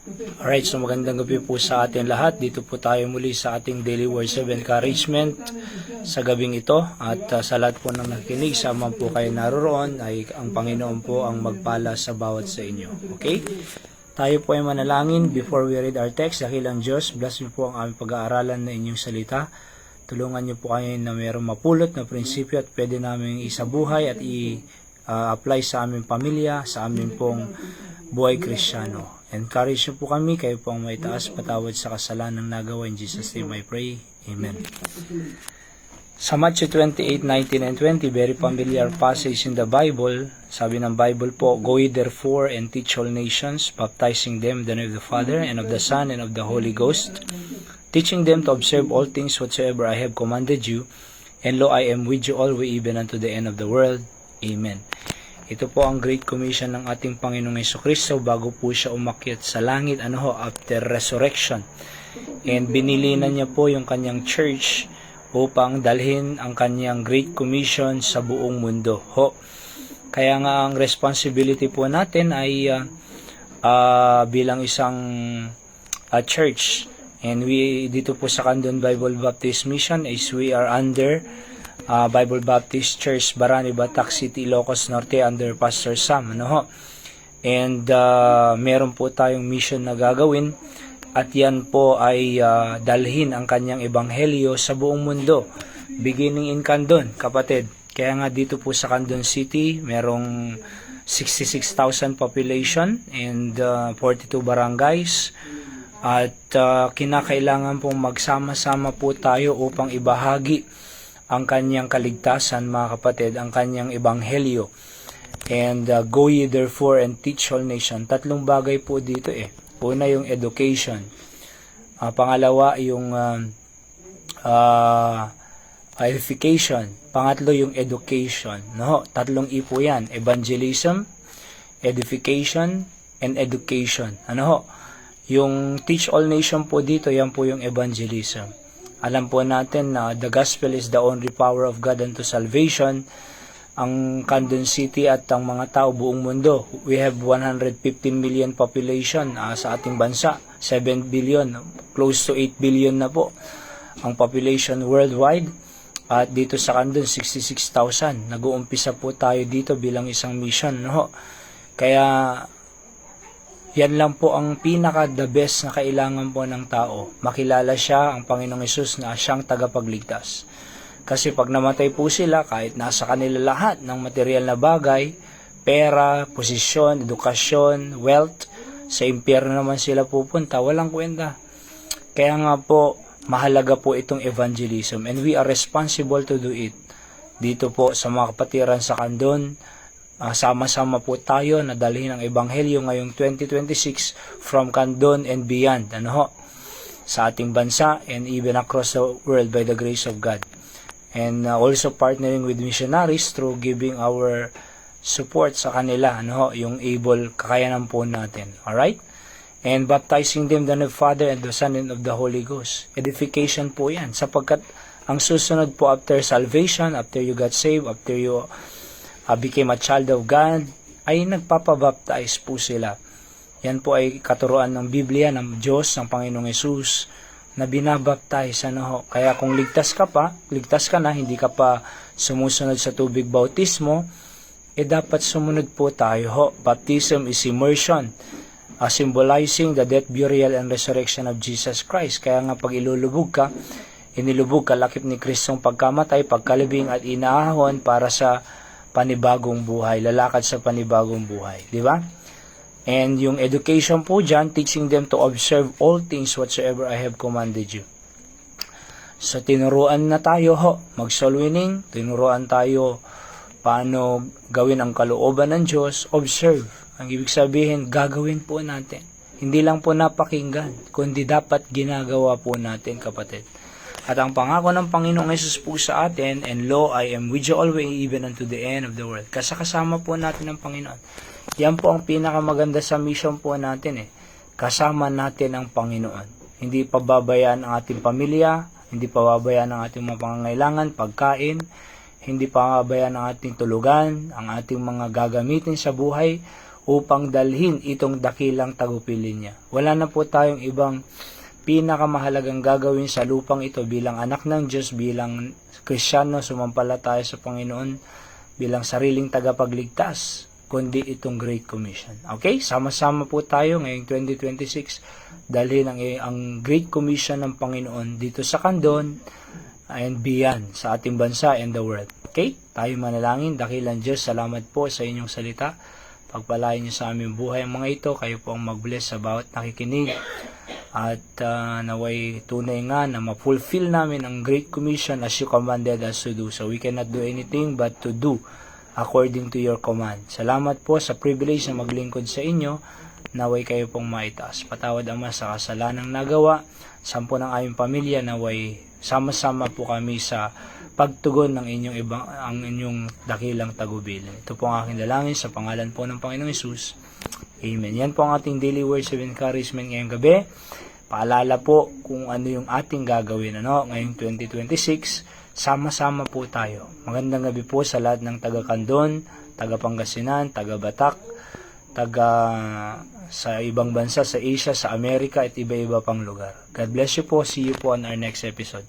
Alright, so magandang gabi po sa atin lahat. Dito po tayo muli sa ating daily words of encouragement sa gabing ito. At sa lahat po ng nakikinig, sama po kayo naroroon, ay ang Panginoon po ang magpala sa bawat sa inyo. Okay? Tayo po ay manalangin before we read our text. Dakilang Diyos, bless niyo po ang aming pag-aaralan na inyong salita. Tulungan niyo po kayo na mayroong mapulot na prinsipyo at pwede namin isabuhay at i-apply sa aming pamilya, sa aming pong buhay Kristiyano. Encourage niyo po kami, kayo po ang may taas patawad sa kasalanang nagawa. In Jesus' name I pray. Amen. Sa Matthew 28:19 and 20, very familiar passage in the Bible. Sabi ng Bible po, "Go ye therefore and teach all nations, baptizing them in the name of the Father and of the Son and of the Holy Ghost, teaching them to observe all things whatsoever I have commanded you, and lo, I am with you always even unto the end of the world. Amen." Ito po ang Great Commission ng ating Panginoong Jesucristo bago po siya umakyat sa langit, after resurrection. And binilinan niya po yung kanyang church upang dalhin ang kanyang Great Commission sa buong mundo. Kaya nga ang responsibility po natin ay bilang isang church. And we dito po sa Candon Bible Baptist Mission is we are under Bible Baptist Church, Barani, Batac City, Ilocos Norte, under Pastor Sam. And meron po tayong mission na gagawin, at yan po ay dalhin ang kanyang ebanghelyo sa buong mundo, beginning in Candon, kapatid. Kaya nga dito po sa Candon City, merong 66,000 population and 42 barangays. At kinakailangan pong magsama-sama po tayo upang ibahagi ang kanyang kaligtasan, mga kapatid, ang kanyang ebanghelyo. And go ye therefore and teach all nations. Tatlong bagay po dito Una yung education. Pangalawa yung edification. Pangatlo yung education. Tatlong po yan. Evangelism, edification, and education. Yung teach all nation po dito, yan po yung evangelism. Alam po natin na the gospel is the only power of God unto salvation. Ang Candon City at ang mga tao buong mundo, we have 115 million population sa ating bansa. 7 billion, close to 8 billion na po ang population worldwide. At dito sa Candon, 66,000. Nag-uumpisa po tayo dito bilang isang mission. Kaya yan lang po ang pinaka-the best na kailangan po ng tao. Makilala siya, ang Panginoong Hesus, na siyang tagapagligtas. Kasi pag namatay po sila, kahit nasa kanila lahat ng material na bagay, pera, posisyon, edukasyon, wealth, sa impyerno naman sila pupunta, walang kwenta. Kaya nga po, mahalaga po itong evangelism, and we are responsible to do it. Dito po sa mga kapatiran sa Candon, sama-sama po tayo na dalhin ang ebanghelyo ngayong 2026 from Candon and beyond, sa ating bansa and even across the world by the grace of God. And also partnering with missionaries through giving our support sa kanila, yung able kakayanan po natin. Alright? And baptizing them in the name of the Father and the Son and of the Holy Ghost. Edification po yan, sapagkat ang susunod po after salvation, after you got saved, after you became a child of God, ay nagpapabaptize po sila. Yan po ay katuruan ng Biblia, ng Diyos, ng Panginoong Hesus, na binabaptize. Kaya kung ligtas ka na, hindi ka pa sumusunod sa tubig bautismo, dapat sumunod po tayo. Baptism is immersion, symbolizing the death, burial, and resurrection of Jesus Christ. Kaya nga pag inilubog ka lakip ni Kristong pagkamatay, pagkalibing at inaahon para sa panibagong buhay, lalakad sa panibagong buhay, di ba? And yung education po dyan, teaching them to observe all things whatsoever I have commanded you. So tinuruan na tayo mag-soul winning, tinuruan tayo paano gawin ang kalooban ng Diyos. Observe, ang ibig sabihin, gagawin po natin. Hindi lang po napakinggan, kundi dapat ginagawa po natin, kapatid. At ang pangako ng Panginoong Hesus po sa atin, and lo, I am with you always even unto the end of the world. Kasama po natin ang Panginoon. Yan po ang pinakamaganda sa mission po natin. Kasama natin ang Panginoon. Hindi pababayaan ang ating pamilya, hindi pababayaan ang ating mga pangangailangan, pagkain, hindi pababayaan ang ating tulugan, ang ating mga gagamitin sa buhay, upang dalhin itong dakilang tagumpilin niya. Wala na po tayong ibang pinakamahalagang gagawin sa lupang ito bilang anak ng Diyos, bilang Kristiyano, sumampalataya sa Panginoon, bilang sariling tagapagligtas, kundi itong Great Commission. Okay? Sama-sama po tayo ngayong 2026 dalhin ang Great Commission ng Panginoon dito sa Kandon and beyond sa ating bansa and the world. Okay? Tayo manalangin. Dakilang Diyos, salamat po sa inyong salita. Pagpalain niyo sa aming buhay ang mga ito. Kayo po ang mag-bless sa bawat nakikinig. At naway tunay nga na ma-fulfill namin ang Great Commission as you commanded us to do. So we cannot do anything but to do according to your command. Salamat po sa privilege na maglingkod sa inyo. Naway kayo pong maitaas. Patawad, Ama, sa kasalanang nagawa. Sampo ng aming pamilya, naway sama-sama po kami sa pagtugon ng ang inyong dakilang tagubilin. Ito po ang aking dalangin sa pangalan po ng Panginoong Hesus. Amen. Yan po ang ating daily words of encouragement ngayong gabi. Paalala po kung ano yung ating gagawin ngayong 2026. Sama-sama po tayo. Magandang gabi po sa lahat ng taga-Kandon, taga-Pangasinan, taga-Batak, sa ibang bansa, sa Asia, sa Amerika at iba-iba pang lugar. God bless you po. See you po on our next episode.